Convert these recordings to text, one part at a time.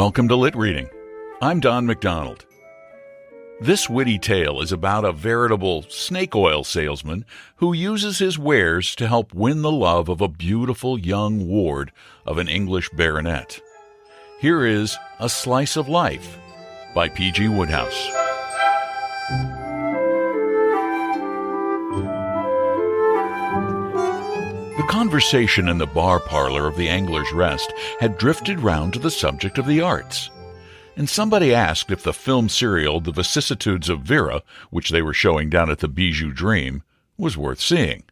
Welcome to LitReading. I'm Don McDonald. This witty tale is about a veritable snake oil salesman who uses his wares to help win the love of a beautiful young ward of an English baronet. Here is A Slice of Life by P.G. Wodehouse. The conversation in the bar parlor of the Angler's Rest had drifted round to the subject of the arts, and somebody asked if the film serial The Vicissitudes of Vera, which they were showing down at the Bijou Dream, was worth seeing.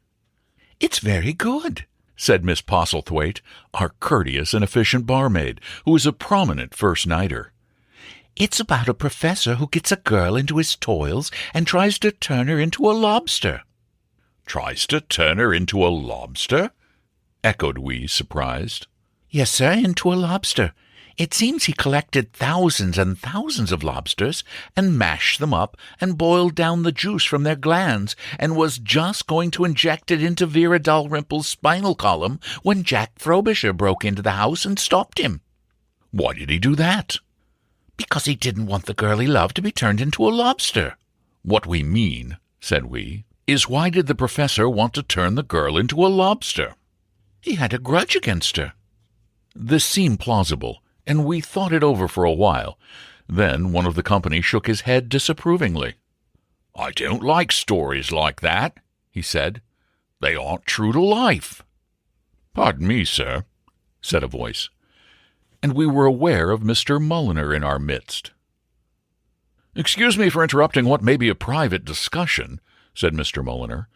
"It's very good," said Miss Postlethwaite, our courteous and efficient barmaid, who was a prominent first-nighter. "It's about a professor who gets a girl into his toils and tries to turn her into a lobster." "Tries to turn her into a lobster?" echoed we, surprised. "Yes, sir, into a lobster. It seems he collected thousands and thousands of lobsters and mashed them up and boiled down the juice from their glands and was just going to inject it into Vera Dalrymple's spinal column when Jack Frobisher broke into the house and stopped him." "Why did he do that?" "Because he didn't want the girl he loved to be turned into a lobster." "What we mean," said we, "is why did the professor want to turn the girl into a lobster?" "He had a grudge against her." This seemed plausible, and we thought it over for a while. Then one of the company shook his head disapprovingly. "I don't like stories like that," he said. "They aren't true to life." "Pardon me, sir," said a voice, and we were aware of Mr. Mulliner in our midst. "Excuse me for interrupting what may be a private discussion," said Mr. Mulliner,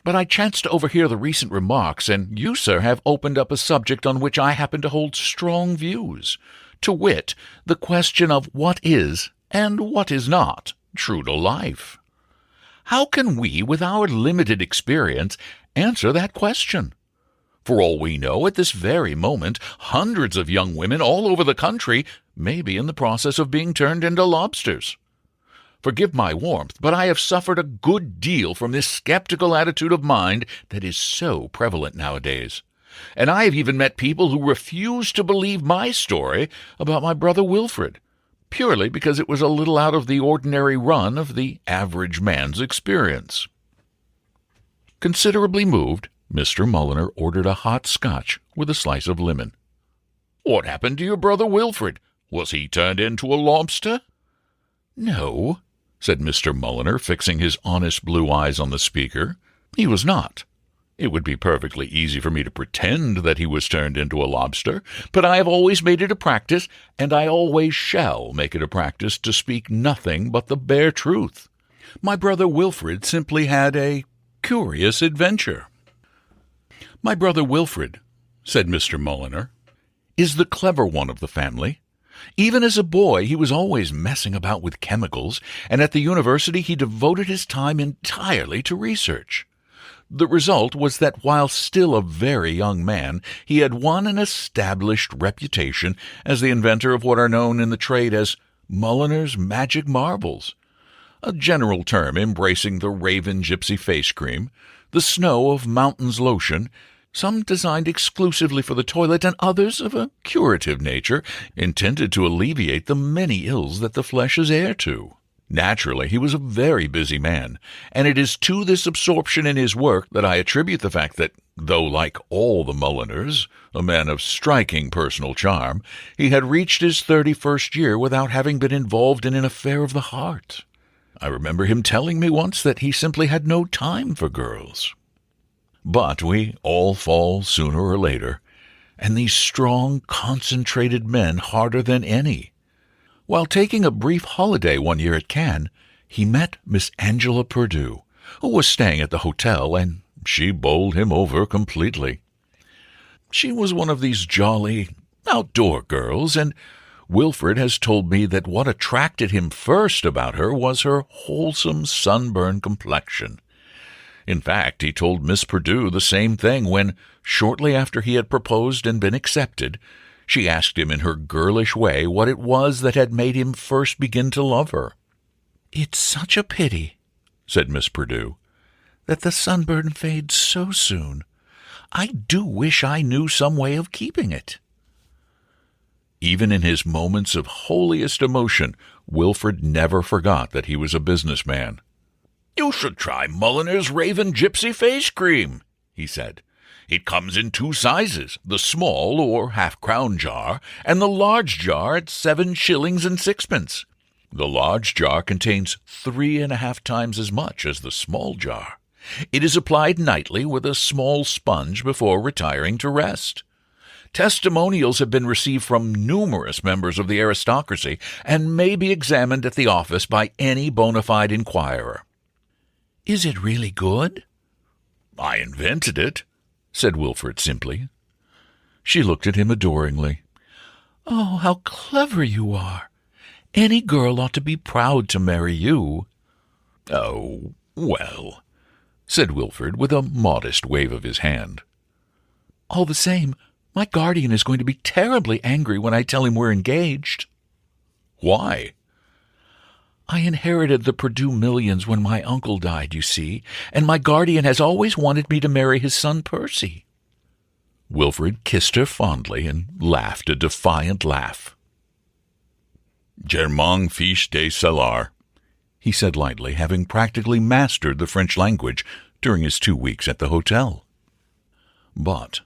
"but I chanced to overhear the recent remarks, and you, sir, have opened up a subject on which I happen to hold strong views, to wit, the question of what is, and what is not, true to life. How can we, with our limited experience, answer that question? For all we know, at this very moment, hundreds of young women all over the country may be in the process of being turned into lobsters. Forgive my warmth, but I have suffered a good deal from this skeptical attitude of mind that is so prevalent nowadays. And I have even met people who refused to believe my story about my brother Wilfred, purely because it was a little out of the ordinary run of the average man's experience." Considerably moved, Mr. Mulliner ordered a hot scotch with a slice of lemon. "What happened to your brother Wilfred? Was he turned into a lobster?" "No," said Mr. Mulliner, fixing his honest blue eyes on the speaker. "He was not. It would be perfectly easy for me to pretend that he was turned into a lobster, but I have always made it a practice, and I always shall make it a practice, to speak nothing but the bare truth. My brother Wilfred simply had a curious adventure." "My brother Wilfred," said Mr. Mulliner, "is the clever one of the family. Even as a boy, he was always messing about with chemicals, and at the university he devoted his time entirely to research. The result was that while still a very young man, he had won an established reputation as the inventor of what are known in the trade as Mulliner's Magic Marbles, a general term embracing the Raven Gypsy face cream, the Snow of Mountains lotion, some designed exclusively for the toilet and others of a curative nature, intended to alleviate the many ills that the flesh is heir to. Naturally, he was a very busy man, and it is to this absorption in his work that I attribute the fact that, though like all the Mulliners, a man of striking personal charm, he had reached his 31st year without having been involved in an affair of the heart. I remember him telling me once that he simply had no time for girls. But we all fall sooner or later, and these strong, concentrated men harder than any. While taking a brief holiday one year at Cannes, he met Miss Angela Perdue, who was staying at the hotel, and she bowled him over completely. She was one of these jolly, outdoor girls, and Wilfred has told me that what attracted him first about her was her wholesome sunburned complexion. In fact, he told Miss Perdue the same thing when, shortly after he had proposed and been accepted, she asked him in her girlish way what it was that had made him first begin to love her. "It's such a pity," said Miss Perdue, "that the sunburn fades so soon. I do wish I knew some way of keeping it." Even in his moments of holiest emotion, Wilfred never forgot that he was a businessman. "You should try Mulliner's Raven Gypsy Face Cream," he said. "It comes in 2 sizes, the small or half-crown jar, and the large jar at 7 shillings and 6pence. The large jar contains 3.5 times as much as the small jar. It is applied nightly with a small sponge before retiring to rest. Testimonials have been received from numerous members of the aristocracy and may be examined at the office by any bona fide inquirer." "Is it really good?" "I invented it," said Wilfred simply. She looked at him adoringly. "Oh, how clever you are! Any girl ought to be proud to marry you." "Oh, well," said Wilfred with a modest wave of his hand. "All the same, my guardian is going to be terribly angry when I tell him we're engaged." "Why?" "I inherited the Purdue millions when my uncle died, you see, and my guardian has always wanted me to marry his son Percy." Wilfred kissed her fondly and laughed a defiant laugh. "Germain fiche de salar," he said lightly, having practically mastered the French language during his 2 weeks at the hotel. But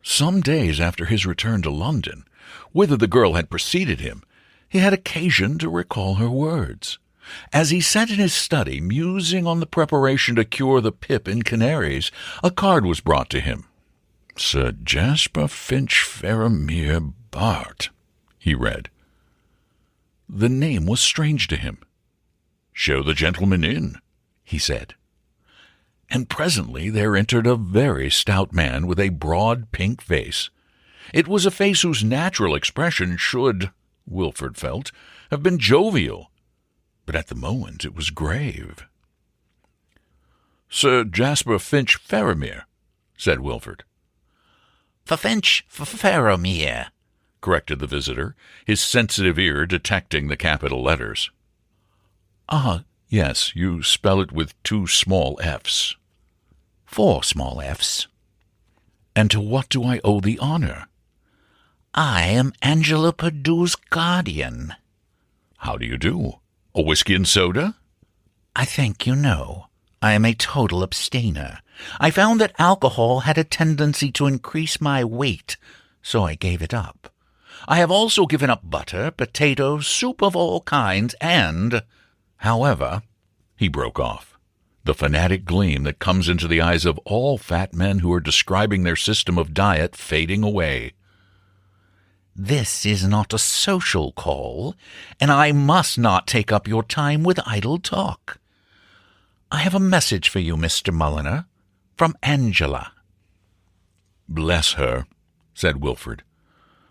some days after his return to London, whither the girl had preceded him, he had occasion to recall her words. As he sat in his study, musing on the preparation to cure the pip in canaries, a card was brought to him. "Sir Jasper Finch Faramir Bart," he read. The name was strange to him. "Show the gentleman in," he said. And presently there entered a very stout man with a broad pink face. It was a face whose natural expression should, Wilfred felt, have been jovial, but at the moment it was grave. "Sir Jasper Finch Faramir," said Wilfred. Finch Faramir," corrected the visitor, his sensitive ear detecting the capital letters. "Ah, yes, you spell it with 2 small f's. 4 small f's. And to what do I owe the honor?" "I am Angela Purdue's guardian." "How do you do? A whiskey and soda?" "I think you know. I am a total abstainer. I found that alcohol had a tendency to increase my weight, so I gave it up. I have also given up butter, potatoes, soup of all kinds, and, however," he broke off, the fanatic gleam that comes into the eyes of all fat men who are describing their system of diet fading away. "This is not a social call, and I must not take up your time with idle talk. I have a message for you, Mr. Mulliner, from Angela." "Bless her," said Wilfred.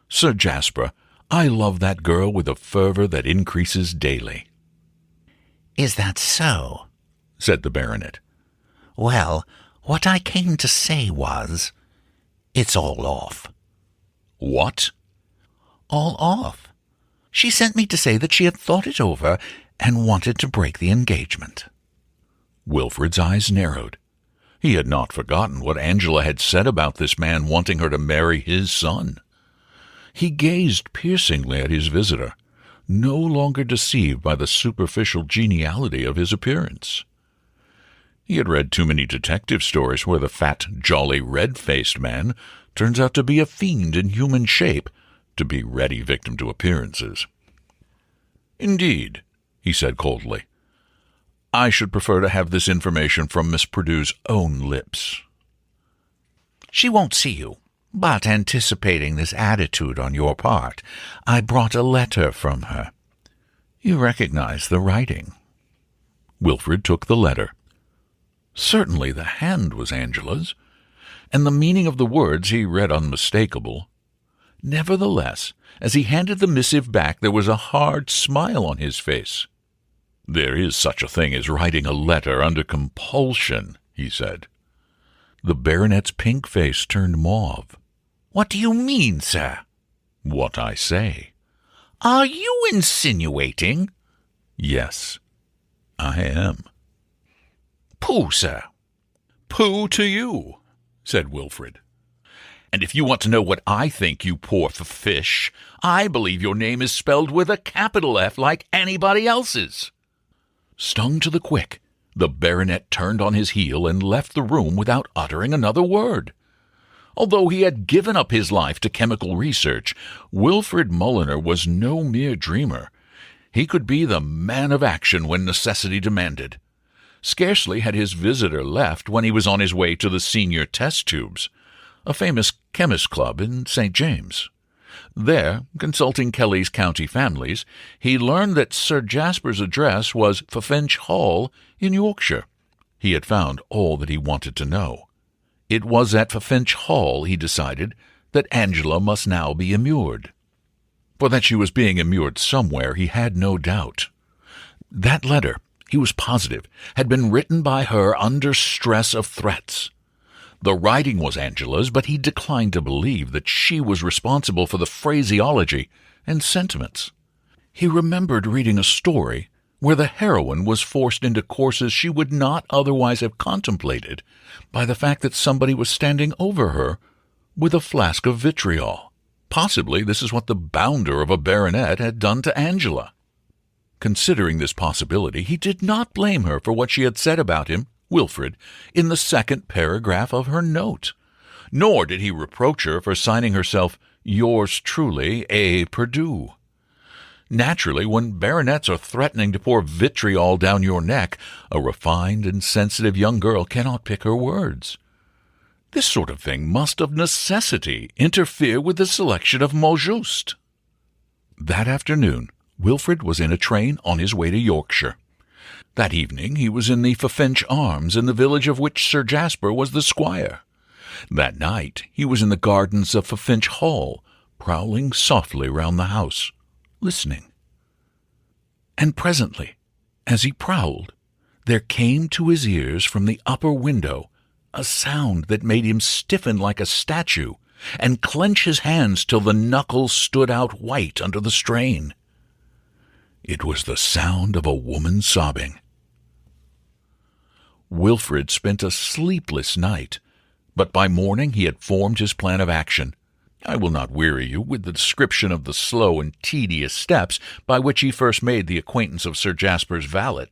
"Sir Jasper, I love that girl with a fervor that increases daily." "Is that so?" said the baronet. "Well, what I came to say was, it's all off." "What?" "All off. She sent me to say that she had thought it over and wanted to break the engagement." Wilfred's eyes narrowed. He had not forgotten what Angela had said about this man wanting her to marry his son. He gazed piercingly at his visitor, no longer deceived by the superficial geniality of his appearance. He had read too many detective stories where the fat, jolly, red-faced man turns out to be a fiend in human shape, to be ready victim to appearances. "Indeed," he said coldly. "I should prefer to have this information from Miss Purdue's own lips." "She won't see you, but anticipating this attitude on your part, I brought a letter from her. You recognize the writing." Wilfred took the letter. Certainly the hand was Angela's, and the meaning of the words he read unmistakable. Nevertheless, as he handed the missive back, there was a hard smile on his face. "There is such a thing as writing a letter under compulsion," he said. The baronet's pink face turned mauve. "What do you mean, sir?" "What I say." "Are you insinuating?" "Yes, I am." "Pooh, sir." "Pooh to you," said Wilfred. And if you want to know what I think, you poor fish, I believe your name is spelled with a capital F like anybody else's." Stung to the quick, the baronet turned on his heel and left the room without uttering another word. Although he had given up his life to chemical research, Wilfred Mulliner was no mere dreamer. He could be the man of action when necessity demanded. Scarcely had his visitor left when he was on his way to the Senior Test Tubes, a famous chemist club in St. James. There, consulting Kelly's county families, he learned that Sir Jasper's address was Finch Hall in Yorkshire. He had found all that he wanted to know. It was at Finch Hall, he decided, that Angela must now be immured. For that she was being immured somewhere he had no doubt. That letter, he was positive, had been written by her under stress of threats. The writing was Angela's, but he declined to believe that she was responsible for the phraseology and sentiments. He remembered reading a story where the heroine was forced into courses she would not otherwise have contemplated by the fact that somebody was standing over her with a flask of vitriol. Possibly this is what the bounder of a baronet had done to Angela. Considering this possibility, he did not blame her for what she had said about him, Wilfred, in the second paragraph of her note. Nor did he reproach her for signing herself "Yours truly, A. Perdue." Naturally, when baronets are threatening to pour vitriol down your neck, a refined and sensitive young girl cannot pick her words. This sort of thing must of necessity interfere with the selection of mots justes. That afternoon, Wilfred was in a train on his way to Yorkshire. That evening he was in the Finch Arms in the village of which Sir Jasper was the squire. That night he was in the gardens of Finch Hall, prowling softly round the house, listening. And presently, as he prowled, there came to his ears from the upper window a sound that made him stiffen like a statue and clench his hands till the knuckles stood out white under the strain. It was the sound of a woman sobbing. Wilfred spent a sleepless night, but by morning he had formed his plan of action. I will not weary you with the description of the slow and tedious steps by which he first made the acquaintance of Sir Jasper's valet,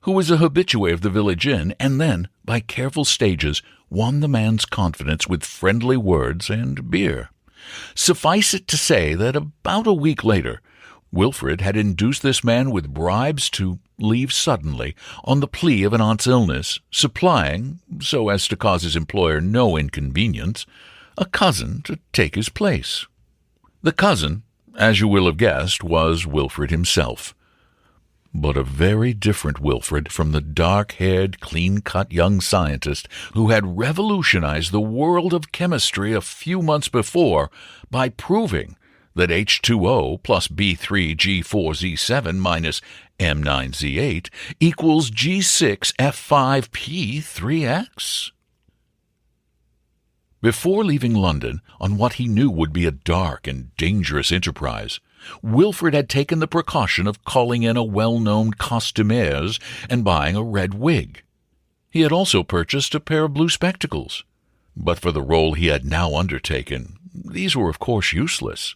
who was a habitué of the village inn, and then, by careful stages, won the man's confidence with friendly words and beer. Suffice it to say that about a week later, Wilfred had induced this man with bribes to leave suddenly on the plea of an aunt's illness, supplying, so as to cause his employer no inconvenience, a cousin to take his place. The cousin, as you will have guessed, was Wilfred himself, but a very different Wilfred from the dark-haired, clean-cut young scientist who had revolutionized the world of chemistry a few months before by proving that H2O plus B3G4Z7 minus M9Z8 equals G6F5P3X. Before leaving London on what he knew would be a dark and dangerous enterprise, Wilfred had taken the precaution of calling in a well-known costumier's and buying a red wig. He had also purchased a pair of blue spectacles. But for the role he had now undertaken, these were of course useless.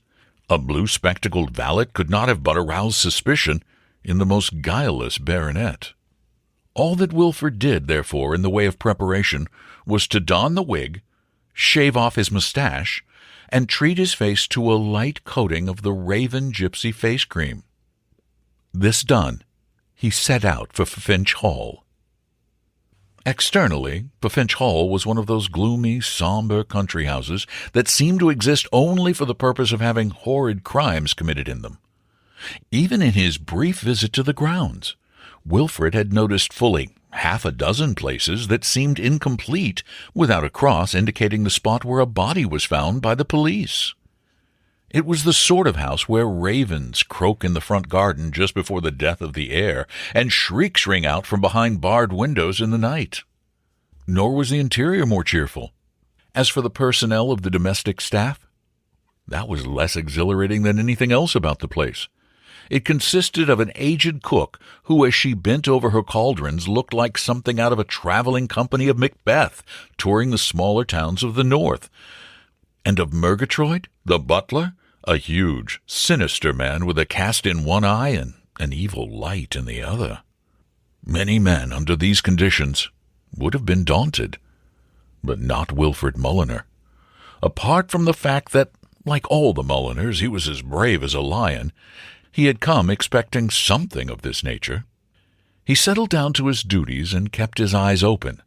A blue-spectacled valet could not have but aroused suspicion in the most guileless baronet. All that Wilfred did, therefore, in the way of preparation, was to don the wig, shave off his moustache, and treat his face to a light coating of the Raven Gypsy face cream. This done, he set out for Finch Hall. Externally, Finch Hall was one of those gloomy, sombre country houses that seemed to exist only for the purpose of having horrid crimes committed in them. Even in his brief visit to the grounds, Wilfred had noticed fully half a dozen places that seemed incomplete without a cross indicating the spot where a body was found by the police. It was the sort of house where ravens croak in the front garden just before the death of the heir, and shrieks ring out from behind barred windows in the night. Nor was the interior more cheerful. As for the personnel of the domestic staff, that was less exhilarating than anything else about the place. It consisted of an aged cook who, as she bent over her cauldrons, looked like something out of a traveling company of Macbeth, touring the smaller towns of the north. And of Murgatroyd, the butler, a huge, sinister man with a cast in one eye and an evil light in the other. Many men under these conditions would have been daunted, but not Wilfred Mulliner. Apart from the fact that, like all the Mulliners, he was as brave as a lion, he had come expecting something of this nature. He settled down to his duties and kept his eyes open,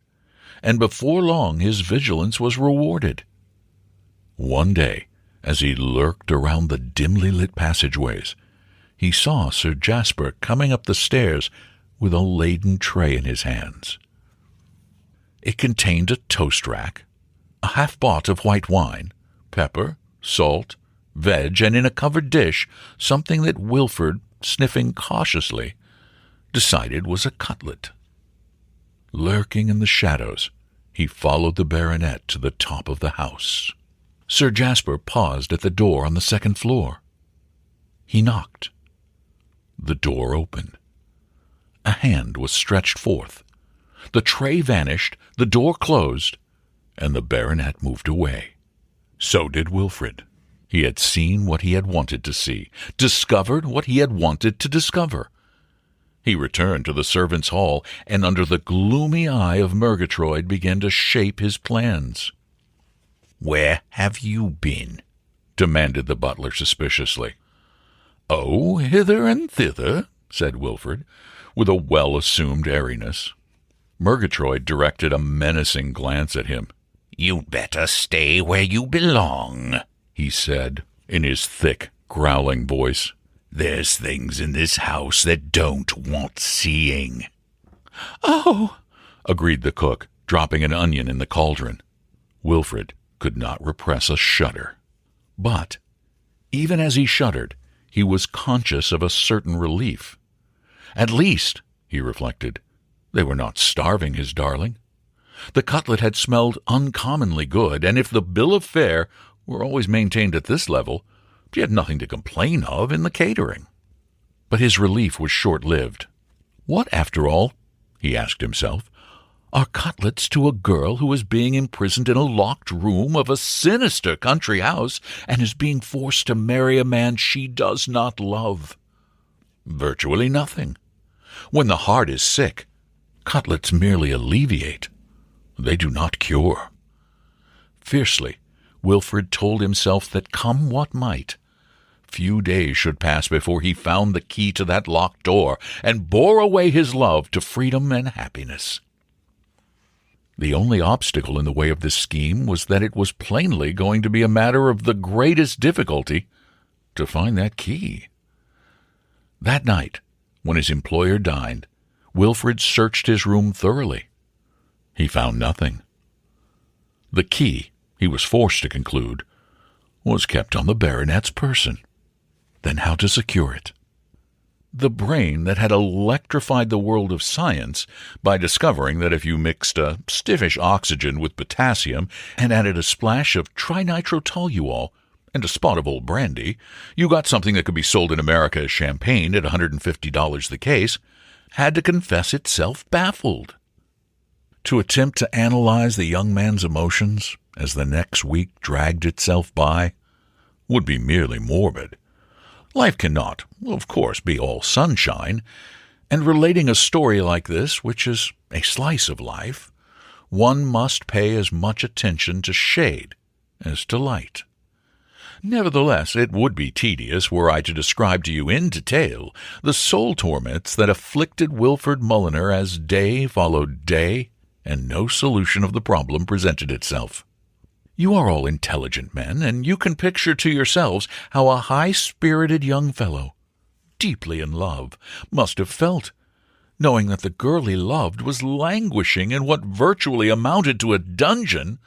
and before long his vigilance was rewarded. One day, as he lurked around the dimly lit passageways, he saw Sir Jasper coming up the stairs with a laden tray in his hands. It contained a toast rack, a half-bott of white wine, pepper, salt, veg, and in a covered dish something that Wilfred, sniffing cautiously, decided was a cutlet. Lurking in the shadows, he followed the baronet to the top of the house. Sir Jasper paused at the door on the second floor. He knocked. The door opened. A hand was stretched forth. The tray vanished, the door closed, and the baronet moved away. So did Wilfred. He had seen what he had wanted to see, discovered what he had wanted to discover. He returned to the servants' hall, and under the gloomy eye of Murgatroyd began to shape his plans. "Where have you been?" demanded the butler suspiciously. "Oh, hither and thither," said Wilfred, with a well-assumed airiness. Murgatroyd directed a menacing glance at him. "You'd better stay where you belong," he said, in his thick, growling voice. "There's things in this house that don't want seeing." "Oh," agreed the cook, dropping an onion in the cauldron. Wilfred could not repress a shudder. But, even as he shuddered, he was conscious of a certain relief. At least, he reflected, they were not starving his darling. The cutlet had smelled uncommonly good, and if the bill of fare were always maintained at this level, he had nothing to complain of in the catering. But his relief was short-lived. What, after all, he asked himself, are cutlets to a girl who is being imprisoned in a locked room of a sinister country house and is being forced to marry a man she does not love? Virtually nothing. When the heart is sick, cutlets merely alleviate. They do not cure. Fiercely, Wilfred told himself that come what might, few days should pass before he found the key to that locked door and bore away his love to freedom and happiness. The only obstacle in the way of this scheme was that it was plainly going to be a matter of the greatest difficulty to find that key. That night, when his employer dined, Wilfred searched his room thoroughly. He found nothing. The key, he was forced to conclude, was kept on the baronet's person. Then how to secure it? The brain that had electrified the world of science by discovering that if you mixed a stiffish oxygen with potassium and added a splash of trinitrotoluol and a spot of old brandy, you got something that could be sold in America as champagne at $150 the case, had to confess itself baffled. To attempt to analyze the young man's emotions as the next week dragged itself by would be merely morbid. Life cannot, of course, be all sunshine, and relating a story like this, which is a slice of life, one must pay as much attention to shade as to light. Nevertheless, it would be tedious were I to describe to you in detail the soul torments that afflicted Wilfred Mulliner as day followed day, and no solution of the problem presented itself. You are all intelligent men, and you can picture to yourselves how a high-spirited young fellow, deeply in love, must have felt, knowing that the girl he loved was languishing in what virtually amounted to a dungeon,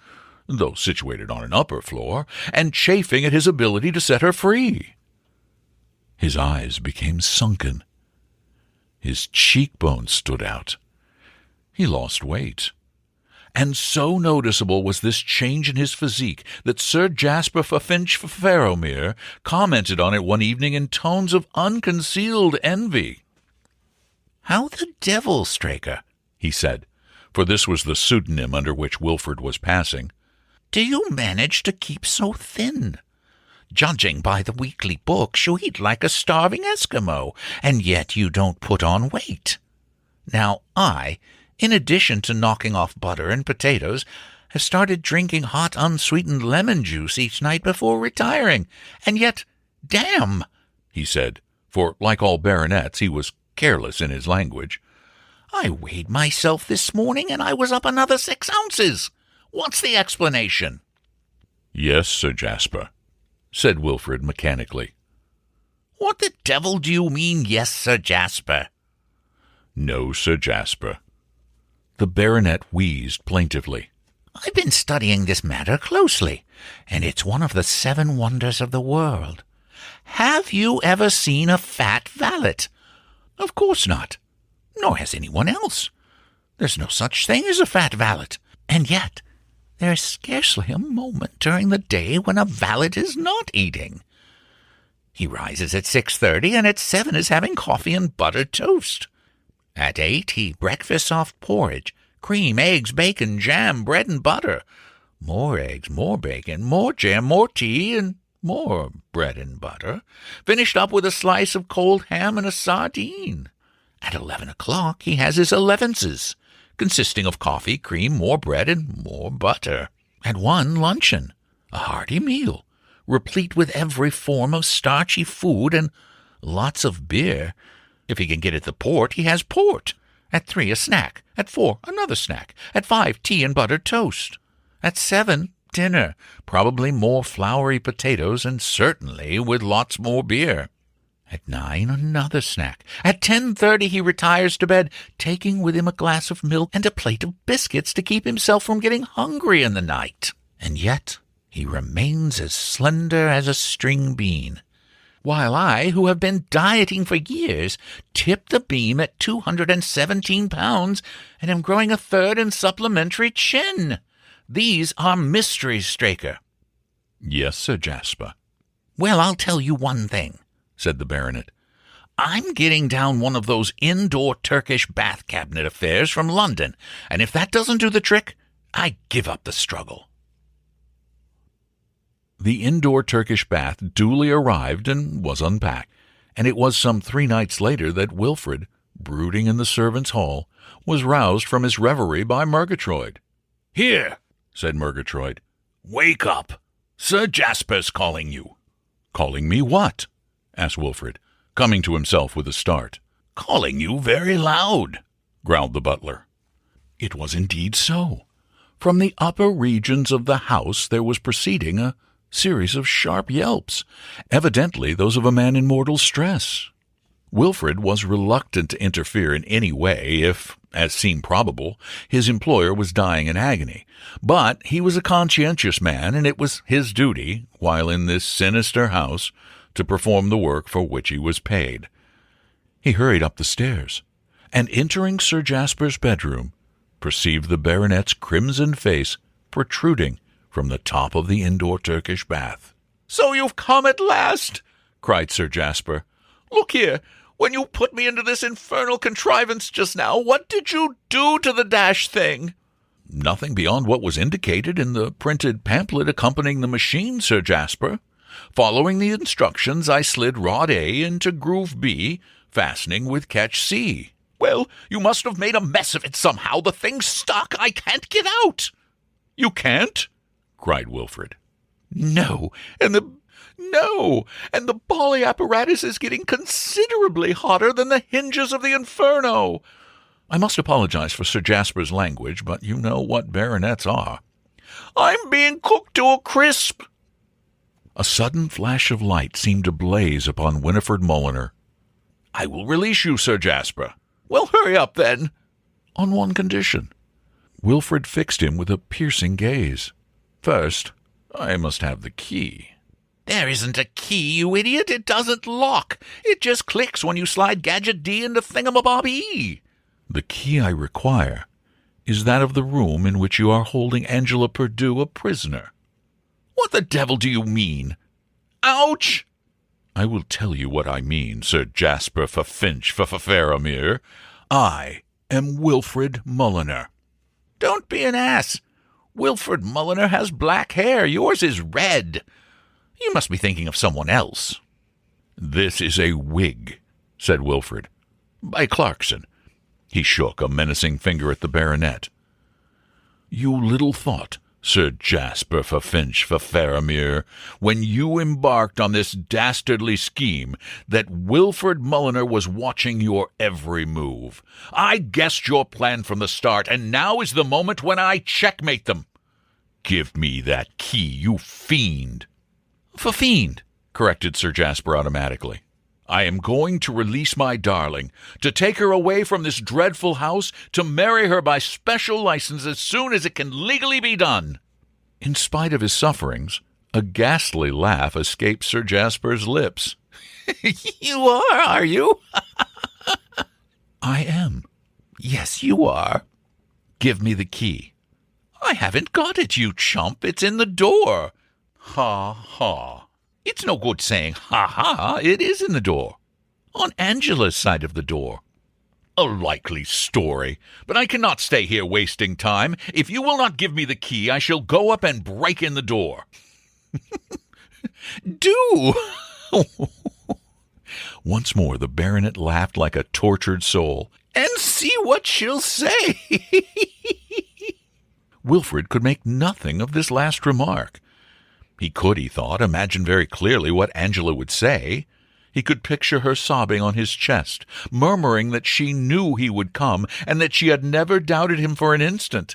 though situated on an upper floor, and chafing at his ability to set her free. His eyes became sunken. His cheekbones stood out. He lost weight. And so noticeable was this change in his physique that Sir Jasper Farrowmere commented on it one evening in tones of unconcealed envy. "How the devil, Straker," he said, for this was the pseudonym under which Wilfred was passing, do you manage to keep so thin? Judging by the weekly books, you eat like a starving Eskimo, and yet you don't put on weight. Now I, in addition to knocking off butter and potatoes, have started drinking hot unsweetened lemon juice each night before retiring, and yet, damn, he said, for like all baronets he was careless in his language, I weighed myself this morning and I was up another 6 ounces. What's the explanation? Yes, Sir Jasper, said Wilfred mechanically. What the devil do you mean, yes, Sir Jasper? No, Sir Jasper. The baronet wheezed plaintively. I've been studying this matter closely, and it's one of the 7 wonders of the world. Have you ever seen a fat valet? Of course not. Nor has anyone else. There's no such thing as a fat valet, and yet there is scarcely a moment during the day when a valet is not eating. He rises at 6:30, and at 7 is having coffee and buttered toast. At 8 he breakfasts off porridge, cream, eggs, bacon, jam, bread and butter. More eggs, more bacon, more jam, more tea, and more bread and butter, finished up with a slice of cold ham and a sardine. At 11 o'clock he has his elevenses, consisting of coffee, cream, more bread, and more butter. At 1, luncheon, a hearty meal, replete with every form of starchy food and lots of beer. If he can get at the port, he has port. At 3, a snack. At 4, another snack. At 5, tea and buttered toast. At 7, dinner, probably more floury potatoes and certainly with lots more beer. At 9, another snack. At 10:30 he retires to bed, taking with him a glass of milk and a plate of biscuits to keep himself from getting hungry in the night. And yet he remains as slender as a string bean, while I, who have been dieting for years, tip the beam at 217 pounds and am growing a third and supplementary chin. These are mysteries, Straker. Yes, Sir Jasper. Well, I'll tell you one thing, said the baronet. I'm getting down one of those indoor Turkish bath cabinet affairs from London, and if that doesn't do the trick, I give up the struggle. The indoor Turkish bath duly arrived and was unpacked, and it was some 3 nights later that Wilfred, brooding in the servants' hall, was roused from his reverie by Murgatroyd. "Here," said Murgatroyd. "Wake up. Sir Jasper's calling you." "Calling me what?" asked Wilfred, coming to himself with a start. "Calling you very loud," growled the butler. It was indeed so. From the upper regions of the house there was proceeding a series of sharp yelps, evidently those of a man in mortal stress. Wilfred was reluctant to interfere in any way if, as seemed probable, his employer was dying in agony, but he was a conscientious man, and it was his duty, while in this sinister house, to perform the work for which he was paid. He hurried up the stairs, and entering Sir Jasper's bedroom, perceived the baronet's crimson face protruding from the top of the indoor Turkish bath. "So you've come at last!" cried Sir Jasper. "Look here, when you put me into this infernal contrivance just now, what did you do to the dashed thing?" "Nothing beyond what was indicated in the printed pamphlet accompanying the machine, Sir Jasper. Following the instructions, I slid rod A into groove B, fastening with catch C." "Well, you must have made a mess of it somehow. The thing's stuck. I can't get out." "You can't?" cried Wilfred. No, and the bally apparatus is getting considerably hotter than the hinges of the Inferno. I must apologize for Sir Jasper's language, but you know what baronets are. I'm being cooked to a crisp." A sudden flash of light seemed to blaze upon Winifred Mulliner. "I will release you, Sir Jasper." "Well, hurry up, then." "On one condition." Wilfred fixed him with a piercing gaze. "First, I must have the key." "There isn't a key, you idiot. It doesn't lock. It just clicks when you slide Gadget D into Thingamabob E." "The key I require is that of the room in which you are holding Angela Perdue a prisoner." "What the devil do you mean?" "Ouch!" "I will tell you what I mean, Sir Jasper Finch Faramir. I am Wilfred Mulliner." "Don't be an ass. Wilfred Mulliner has black hair. Yours is red. You must be thinking of someone else." "This is a wig," said Wilfred, "by Clarkson." He shook a menacing finger at the baronet. "You little thought, Sir Jasper Finch Faramir, when you embarked on this dastardly scheme, that Wilfred Mulliner was watching your every move. I guessed your plan from the start, and now is the moment when I checkmate them. Give me that key, you fiend." "Fiend," corrected Sir Jasper automatically. "I am going to release my darling, to take her away from this dreadful house, to marry her by special license as soon as it can legally be done." In spite of his sufferings, a ghastly laugh escaped Sir Jasper's lips. "You are you?" "I am." "Yes, you are." "Give me the key." "I haven't got it, you chump. It's in the door." "Ha, ha." "It's no good saying ha-ha. It is in the door. On Angela's side of the door." "A likely story. But I cannot stay here wasting time. If you will not give me the key, I shall go up and break in the door." "Do!" Once more the baronet laughed like a tortured soul. "And see what she'll say." Wilfred could make nothing of this last remark. He could, he thought, imagine very clearly what Angela would say. He could picture her sobbing on his chest, murmuring that she knew he would come, and that she had never doubted him for an instant.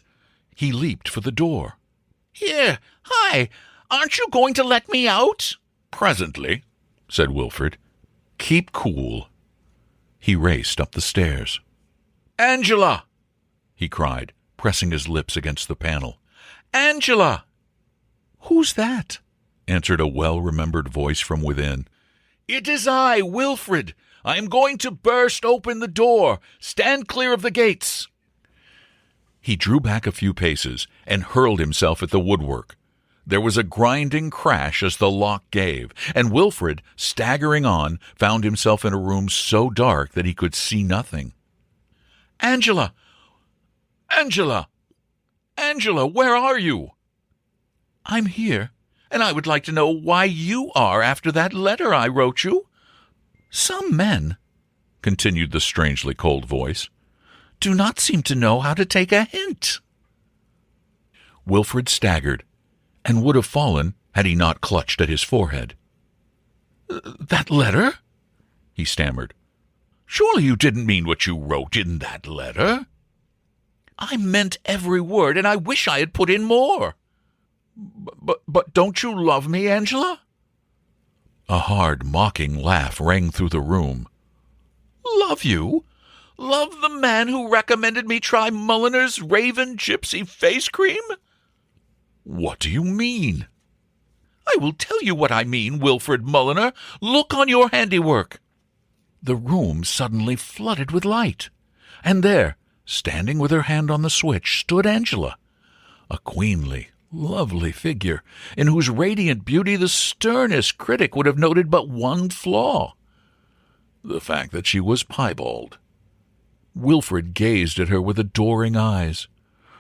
He leaped for the door. "Here, hi, aren't you going to let me out?" "Presently," said Wilfred. "Keep cool." He raced up the stairs. "Angela!" he cried, pressing his lips against the panel. "Angela!" "Who's that?" answered a well-remembered voice from within. "It is I, Wilfred. I am going to burst open the door. Stand clear of the gates." He drew back a few paces and hurled himself at the woodwork. There was a grinding crash as the lock gave, and Wilfred, staggering on, found himself in a room so dark that he could see nothing. "Angela! Angela! Angela, where are you?" "I'm here, and I would like to know why you are after that letter I wrote you. Some men," continued the strangely cold voice, "do not seem to know how to take a hint." Wilfred staggered, and would have fallen had he not clutched at his forehead. "That letter?" he stammered. "Surely you didn't mean what you wrote in that letter?" "I meant every word, and I wish I had put in more." But don't you love me, Angela?" A hard, mocking laugh rang through the room. "Love you? Love the man who recommended me try Mulliner's Raven Gypsy Face Cream?" "What do you mean?" "I will tell you what I mean, Wilfred Mulliner. Look on your handiwork." The room suddenly flooded with light, and there, standing with her hand on the switch, stood Angela, a queenly, lovely figure, in whose radiant beauty the sternest critic would have noted but one flaw: the fact that she was piebald. Wilfred gazed at her with adoring eyes.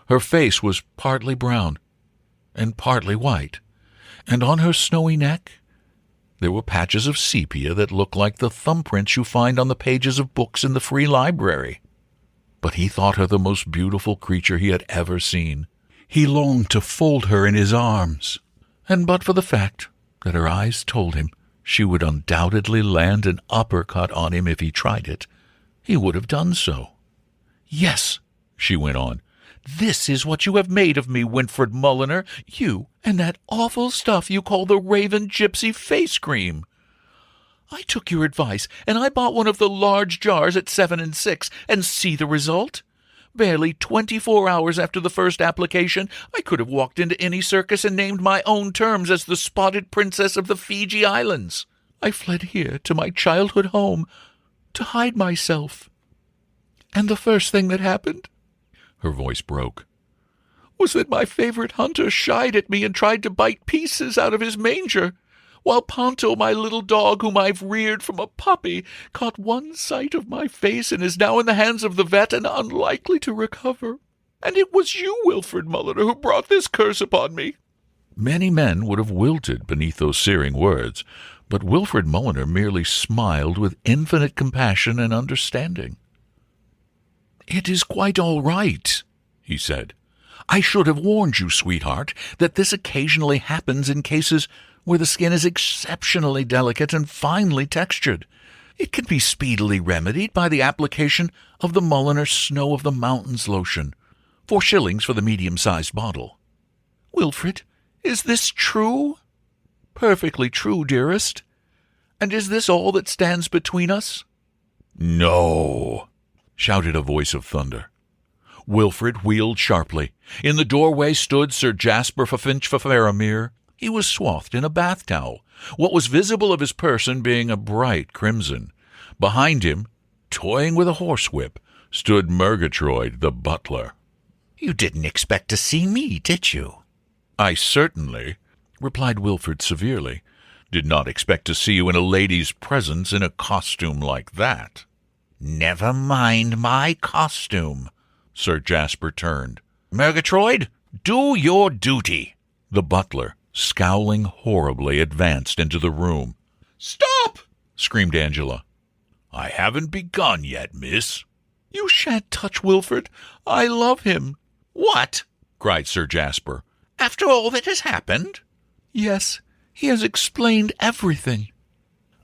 Her face was partly brown and partly white, and on her snowy neck there were patches of sepia that looked like the thumbprints you find on the pages of books in the free library. But he thought her the most beautiful creature he had ever seen. He longed to fold her in his arms, and but for the fact that her eyes told him she would undoubtedly land an uppercut on him if he tried it, he would have done so. "Yes," she went on, "this is what you have made of me, Winfred Mulliner, you and that awful stuff you call the Raven Gypsy Face Cream. I took your advice, and I bought one of the large jars at 7 6, and see the result. Barely 24 hours after the first application, I could have walked into any circus and named my own terms as the Spotted Princess of the Fiji Islands. I fled here to my childhood home to hide myself. And the first thing that happened," her voice broke, "was that my favorite hunter shied at me and tried to bite pieces out of his manger, while Ponto, my little dog whom I've reared from a puppy, caught one sight of my face and is now in the hands of the vet and unlikely to recover. And it was you, Wilfred Mulliner, who brought this curse upon me." Many men would have wilted beneath those searing words, but Wilfred Mulliner merely smiled with infinite compassion and understanding. "It is quite all right," he said. "I should have warned you, sweetheart, that this occasionally happens in cases where the skin is exceptionally delicate and finely textured. It can be speedily remedied by the application of the Mulliner Snow of the Mountains lotion, 4 shillings for the medium-sized bottle. Wilfred, is this true?" "Perfectly true, dearest. And is this all that stands between us?" "No," shouted a voice of thunder. Wilfred wheeled sharply. In the doorway stood Sir Jasper Faramir. He was swathed in a bath towel, what was visible of his person being a bright crimson. Behind him, toying with a horsewhip, stood Murgatroyd the butler. "You didn't expect to see me, did you?" "I certainly," replied Wilfred severely, "did not expect to see you in a lady's presence in a costume like that." "Never mind my costume." Sir Jasper turned. "Murgatroyd, do your duty." The butler, scowling horribly, advanced into the room. "Stop!" screamed Angela. "I haven't begun yet, miss." "You shan't touch Wilfred. I love him." "What?" cried Sir Jasper. "After all that has happened?" "Yes, he has explained everything."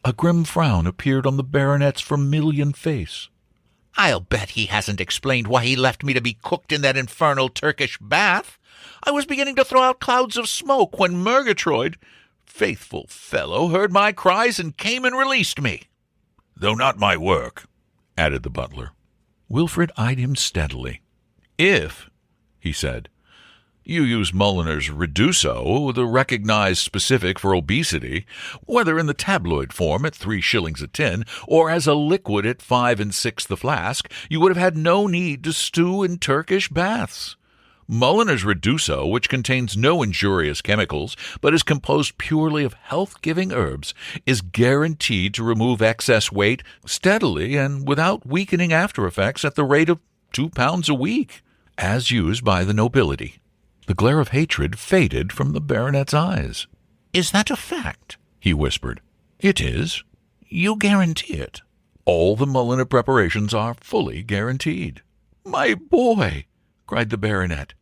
A grim frown appeared on the baronet's vermilion face. "I'll bet he hasn't explained why he left me to be cooked in that infernal Turkish bath. I was beginning to throw out clouds of smoke when Murgatroyd, faithful fellow, heard my cries and came and released me." "Though not my work," added the butler. Wilfred eyed him steadily. "If," he said, "you use Mulliner's Reduso, the recognized specific for obesity, whether in the tabloid form at 3 shillings a tin, or as a liquid at 5 6 the flask, you would have had no need to stew in Turkish baths. Mulliner's Reduso, which contains no injurious chemicals, but is composed purely of health-giving herbs, is guaranteed to remove excess weight steadily and without weakening after effects at the rate of 2 pounds a week, as used by the nobility." The glare of hatred faded from the baronet's eyes. "Is that a fact?" he whispered. "It is." "You guarantee it?" "All the Mulliner preparations are fully guaranteed." "My boy!" cried the baronet.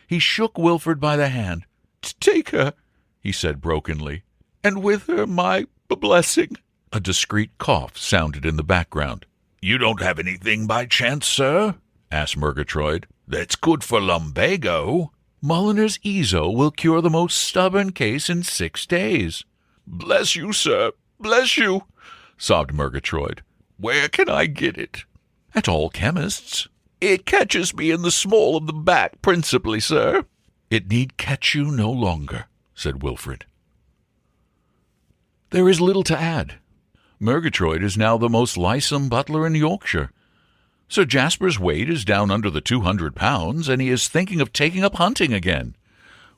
He shook Wilfred by the hand. "Take her," he said brokenly, "and with her my blessing." A discreet cough sounded in the background. "You don't have anything by chance, sir?" asked Murgatroyd. "That's good for lumbago." "Mulliner's Ezo will cure the most stubborn case in 6 days." "Bless you, sir, bless you," sobbed Murgatroyd. "Where can I get it?" "At all chemists." "It catches me in the small of the back, principally, sir." "It need catch you no longer," said Wilfred. There is little to add. Murgatroyd is now the most lithesome butler in Yorkshire. Sir Jasper's weight is down under the 200 pounds, and he is thinking of taking up hunting again.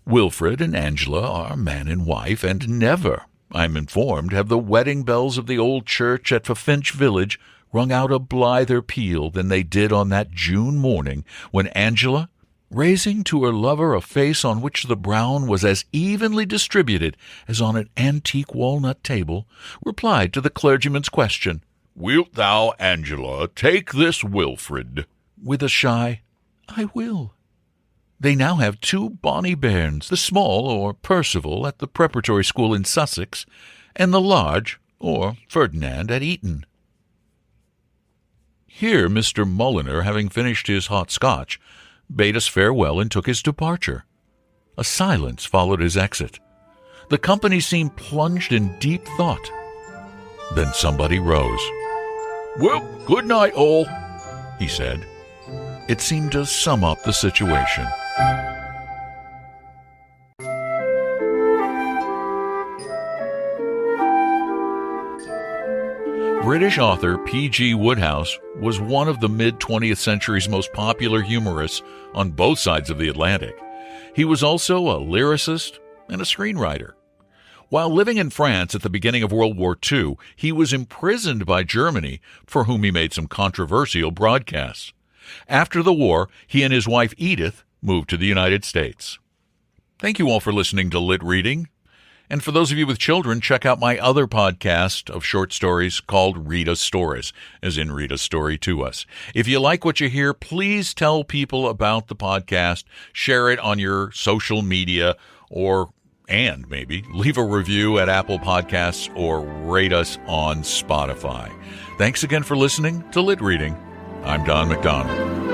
Wilfred and Angela are man and wife, and never, I am informed, have the wedding bells of the old church at Finch village rung out a blither peal than they did on that June morning when Angela, raising to her lover a face on which the brown was as evenly distributed as on an antique walnut table, replied to the clergyman's question, "Wilt thou, Angela, take this Wilfred?" with a shy, "I will." They now have 2 bonny bairns, the small, or Percival, at the preparatory school in Sussex, and the large, or Ferdinand, at Eton. Here Mr. Mulliner, having finished his hot Scotch, bade us farewell and took his departure. A silence followed his exit. The company seemed plunged in deep thought. Then somebody rose. "Well, good night, all," he said. It seemed to sum up the situation. British author P.G. Wodehouse was one of the mid-20th century's most popular humorists on both sides of the Atlantic. He was also a lyricist and a screenwriter. While living in France at the beginning of World War II, he was imprisoned by Germany, for whom he made some controversial broadcasts. After the war, he and his wife Edith moved to the United States. Thank you all for listening to Lit Reading. And for those of you with children, check out my other podcast of short stories called Read Us Stories, as in read a story to us. If you like what you hear, please tell people about the podcast, share it on your social media, and maybe leave a review at Apple Podcasts or rate us on Spotify. Thanks again for listening to Lit Reading. I'm Don McDonald.